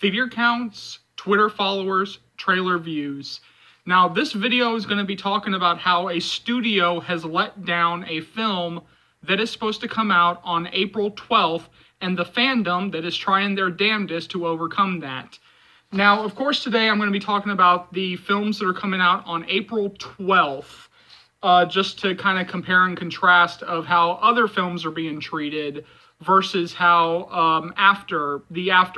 theater counts, Twitter followers, trailer views. Now, this video is going to be talking about how a studio has let down a film that is supposed to come out on April 12th, and the fandom that is trying their damnedest to overcome that. Now, of course, today I'm going to be talking about the films that are coming out on April 12th, just to kind of compare and contrast of how other films are being treated versus how after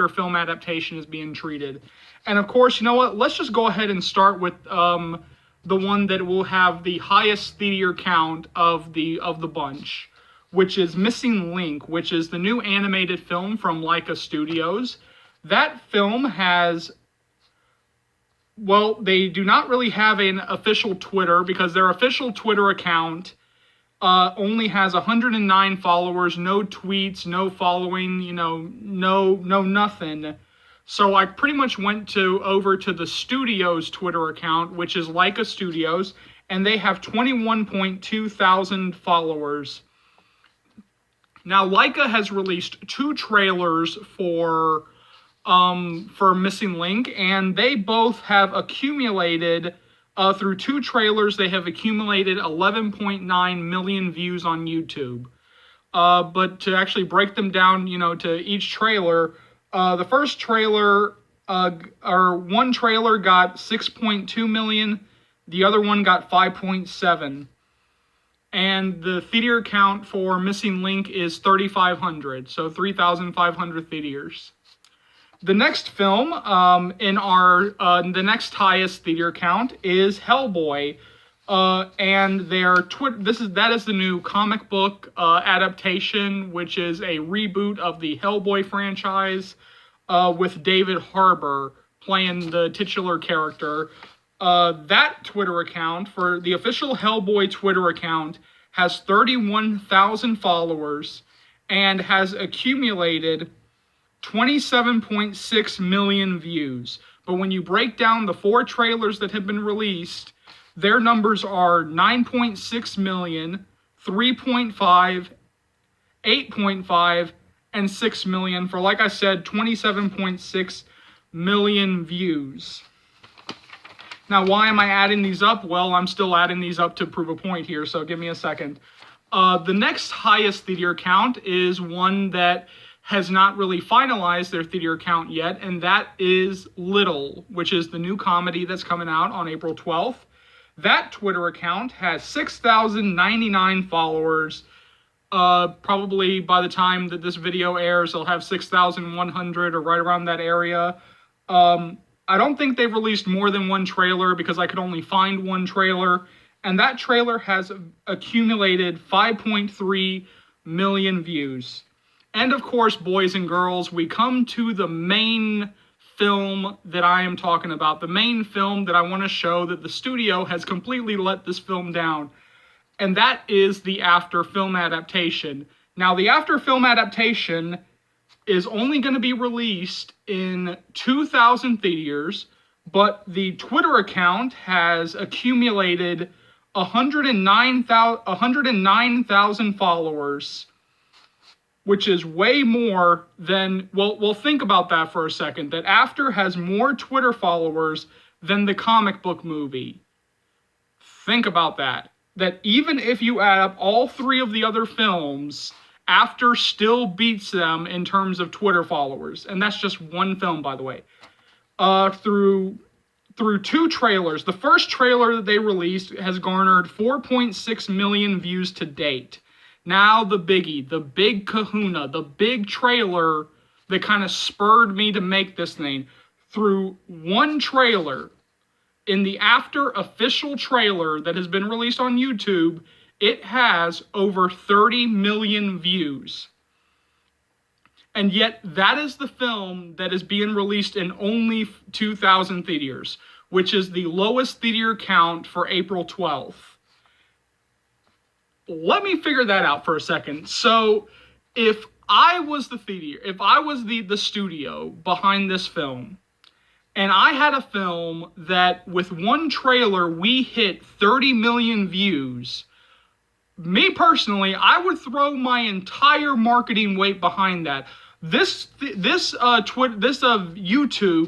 film adaptation is being treated. And of course, you know what? Let's just go ahead and start with the one that will have the highest theater count of the bunch, which is Missing Link, which is the new animated film from Laika Studios. That film has, well, they do not really have an official Twitter because their official Twitter account only has 109 followers, no tweets, no following, no nothing. So I pretty much went over to the studio's Twitter account, which is Laika Studios, and they have 21.2 thousand followers. Now, Laika has released 2 trailers for Missing Link, and they both have accumulated, through 2 trailers, they have accumulated 11.9 million views on YouTube. But to actually break them down, to each trailer, the first trailer, one trailer got 6.2 million, the other one got 5.7. And the theater count for Missing Link is 3,500, so 3,500 theaters. The next film in the next highest theater count is Hellboy, and that is the new comic book adaptation, which is a reboot of the Hellboy franchise, with David Harbour playing the titular character. That Twitter account, for the official Hellboy Twitter account, has 31,000 followers and has accumulated 27.6 million views. But when you break down the 4 trailers that have been released, their numbers are 9.6 million, 3.5, 8.5, and 6 million for, like I said, 27.6 million views. Now, why am I adding these up? Well, I'm still adding these up to prove a point here, so give me a second. The next highest theater count is one that has not really finalized their theater count yet, and that is Little, which is the new comedy that's coming out on April 12th. That Twitter account has 6,099 followers. Probably by the time that this video airs, they'll have 6,100 or right around that area. I don't think they've released more than 1 trailer because I could only find 1 trailer, and that trailer has accumulated 5.3 million views. And of course, boys and girls, we come to the main film that I am talking about, the main film that I want to show that the studio has completely let this film down, and that is the After film adaptation. Now, the After film adaptation is only going to be released in 2,000 theaters, but the Twitter account has accumulated 109,000 followers, which is way more than, well, think about that for a second, that After has more Twitter followers than the comic book movie. Think about that. That even if you add up all 3 of the other films, After still beats them in terms of Twitter followers. And that's just 1 film, by the way. Through 2 trailers. The first trailer that they released has garnered 4.6 million views to date. Now the biggie, the big kahuna, the big trailer that kind of spurred me to make this thing. Through 1 trailer, in the After official trailer that has been released on YouTube, it has over 30 million views. And yet, that is the film that is being released in only 2,000 theaters, which is the lowest theater count for April 12th. Let me figure that out for a second. So, if I was the theater, if I was the studio behind this film, and I had a film that with 1 trailer we hit 30 million views, me personally, I would throw my entire marketing weight behind that. This YouTube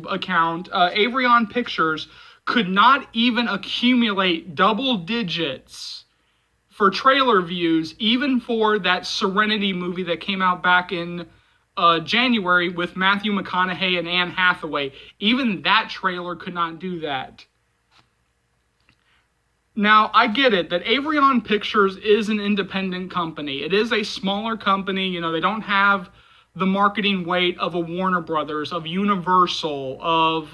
account, Avrion Pictures, could not even accumulate double digits for trailer views, even for that Serenity movie that came out back in January with Matthew McConaughey and Anne Hathaway. Even that trailer could not do that. Now, I get it that Avrion Pictures is an independent company. It is a smaller company. You know, they don't have the marketing weight of a Warner Brothers, of Universal, of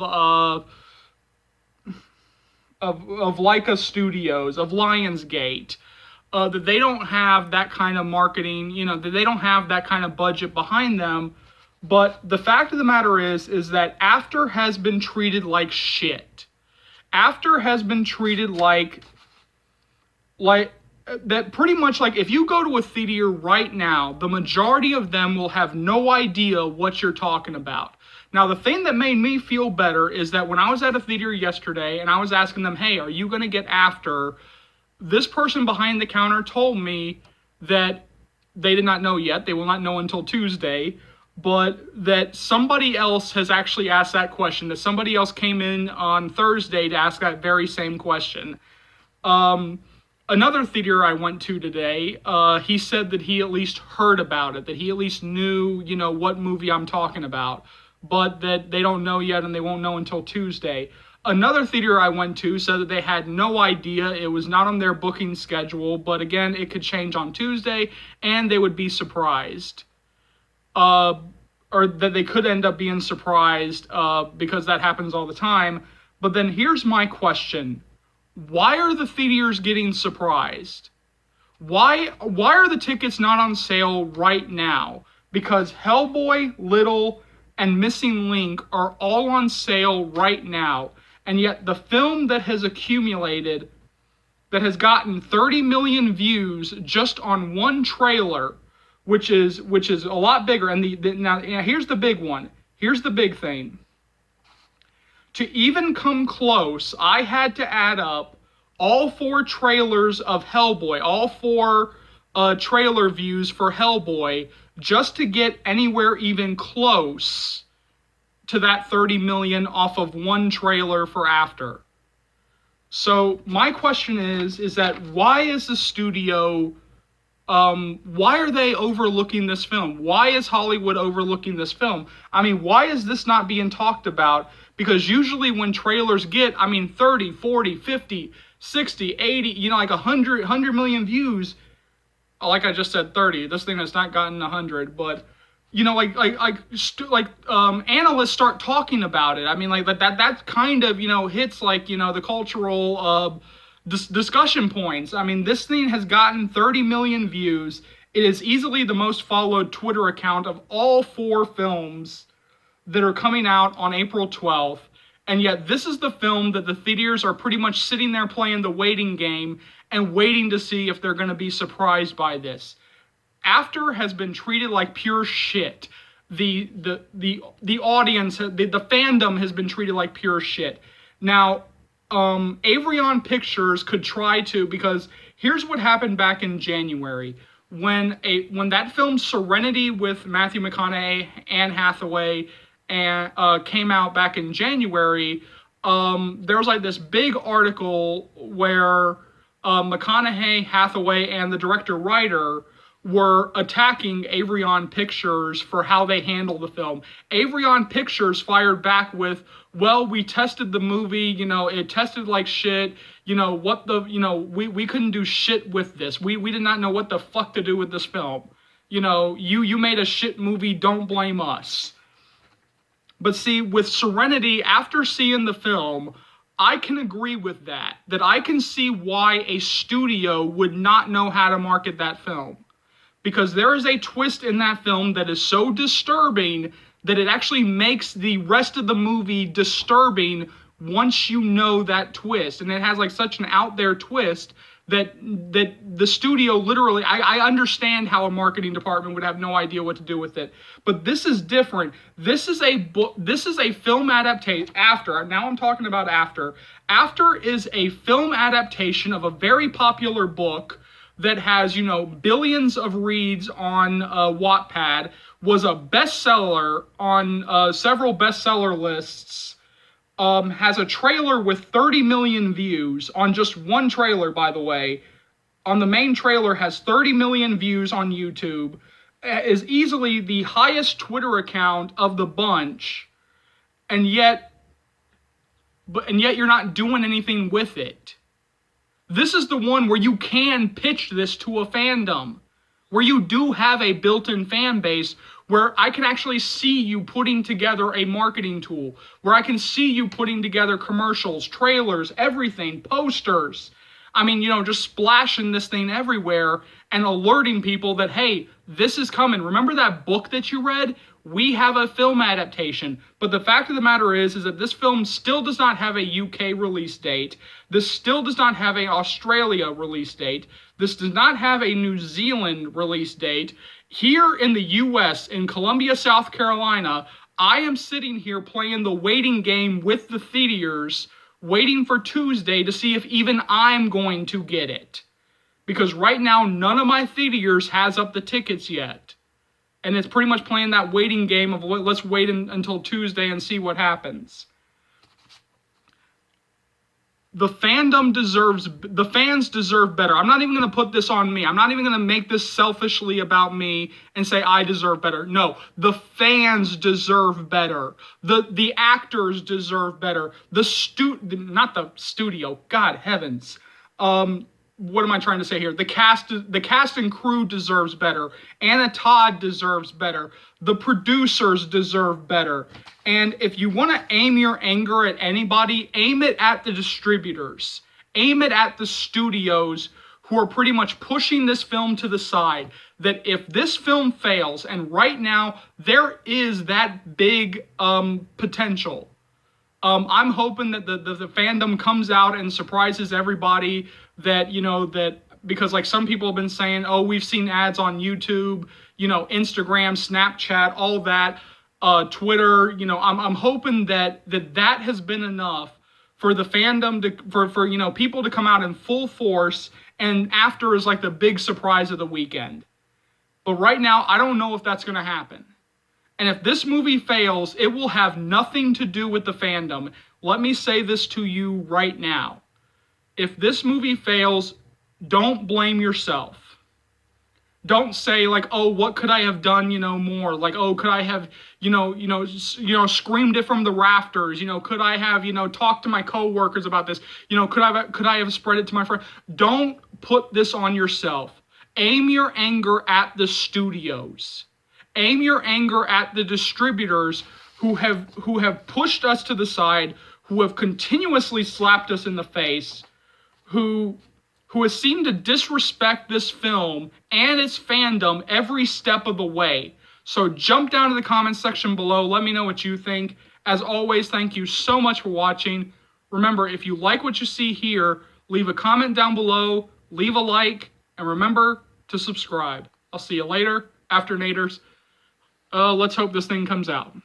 Leica Studios, of Lionsgate. That they don't have that kind of marketing, you know, that they don't have that kind of budget behind them. But the fact of the matter is that After has been treated like shit. After has been treated like that, pretty much. Like, if you go to a theater right now, the majority of them will have no idea what you're talking about. Now, the thing that made me feel better is that when I was at a theater yesterday and I was asking them, hey, are you going to get After? This person behind the counter told me that they did not know yet. They will not know until Tuesday. But that somebody else has actually asked that question. That somebody else came in on Thursday to ask that very same question. Another theater I went to today, he said that he at least heard about it. That he at least knew, you know, what movie I'm talking about. But that they don't know yet and they won't know until Tuesday. Another theater I went to said that they had no idea. It was not on their booking schedule. But again, it could change on Tuesday and they would be surprised. Or that they could end up being surprised because that happens all the time. But then here's my question. Why are the theaters getting surprised? Why are the tickets not on sale right now? Because Hellboy, Little, and Missing Link are all on sale right now. And yet the film that has accumulated, that has gotten 30 million views just on one trailer, which is a lot bigger. And now here's the big one. Here's the big thing. To even come close, I had to add up all 4 trailers of Hellboy, all 4 trailer views for Hellboy, just to get anywhere even close to that 30 million off of one trailer for After. So my question is that why is the studio, why are they overlooking this film? Why is Hollywood overlooking this film? I mean, why is this not being talked about? Because usually when trailers get, 30, 40, 50, 60, 80, you know, like 100 million views, like I just said 30, this thing has not gotten 100, but, you know, analysts start talking about it. I mean, like that kind of, you know, hits like, you know, the cultural discussion points. I mean, this thing has gotten 30 million views. It is easily the most followed Twitter account of all 4 films that are coming out on April 12th. And yet this is the film that the theaters are pretty much sitting there playing the waiting game and waiting to see if they're going to be surprised by this. After has been treated like pure shit. The audience, the fandom has been treated like pure shit. Now, Avrion Pictures could try to, because here's what happened back in January. When that film Serenity with Matthew McConaughey, Anne Hathaway, and came out back in January, there was like this big article where McConaughey, Hathaway, and the director-writer were attacking Avrion Pictures for how they handle the film. Avrion Pictures fired back with, well, we tested the movie, you know, it tested like shit, you know, we couldn't do shit with this. We did not know what the fuck to do with this film. You know, you made a shit movie, don't blame us. But see, with Serenity, after seeing the film, I can agree with that. That I can see why a studio would not know how to market that film. Because there is a twist in that film that is so disturbing that it actually makes the rest of the movie disturbing once you know that twist. And it has like such an out there twist that the studio literally, I understand how a marketing department would have no idea what to do with it. But this is different. This is a book. This is a film adaptation. After, now I'm talking about After. After is a film adaptation of a very popular book that has, you know, billions of reads on Wattpad, was a bestseller on several bestseller lists. Has a trailer with 30 million views on just one trailer, by the way. On the main trailer has 30 million views on YouTube. Is easily the highest Twitter account of the bunch, and yet you're not doing anything with it. This is the one where you can pitch this to a fandom, where you do have a built-in fan base, where I can actually see you putting together a marketing tool, where I can see you putting together commercials, trailers, everything, posters. I mean, just splashing this thing everywhere and alerting people that, hey, this is coming. Remember that book that you read? We have a film adaptation. But the fact of the matter is that this film still does not have a UK release date. This still does not have an Australia release date. This does not have a New Zealand release date. Here in the US, in Columbia, South Carolina, I am sitting here playing the waiting game with the theaters, waiting for Tuesday to see if even I'm going to get it. Because right now, none of my theaters has up the tickets yet. And it's pretty much playing that waiting game of let's wait until Tuesday and see what happens. The fans deserve better. I'm not even going to put this on me. I'm not even going to make this selfishly about me and say I deserve better. No, the fans deserve better. The actors deserve better. Not the studio. God heavens. What am I trying to say here? The cast and crew deserves better. Anna Todd deserves better. The producers deserve better. And if you want to aim your anger at anybody, aim it at the distributors. Aim it at the studios who are pretty much pushing this film to the side. That if this film fails, and right now there is that big potential. I'm hoping that the fandom comes out and surprises everybody, that because like some people have been saying, oh, we've seen ads on YouTube, Instagram, Snapchat, all that, Twitter, I'm hoping that has been enough for the fandom for people to come out in full force, and after is like the big surprise of the weekend. But right now, I don't know if that's going to happen. And if this movie fails, it will have nothing to do with the fandom. Let me say this to you right now. If this movie fails, don't blame yourself. Don't say like, oh, what could I have done, more? Like, oh, could I have, screamed it from the rafters? Could I have, talked to my coworkers about this? Could I have spread it to my friend? Don't put this on yourself. Aim your anger at the studios. Aim your anger at the distributors who have pushed us to the side, who have continuously slapped us in the face, who has seemed to disrespect this film and its fandom every step of the way. So jump down to the comments section below. Let me know what you think. As always, thank you so much for watching. Remember, if you like what you see here, leave a comment down below, leave a like, and remember to subscribe. I'll see you later, Afternators. Let's hope this thing comes out.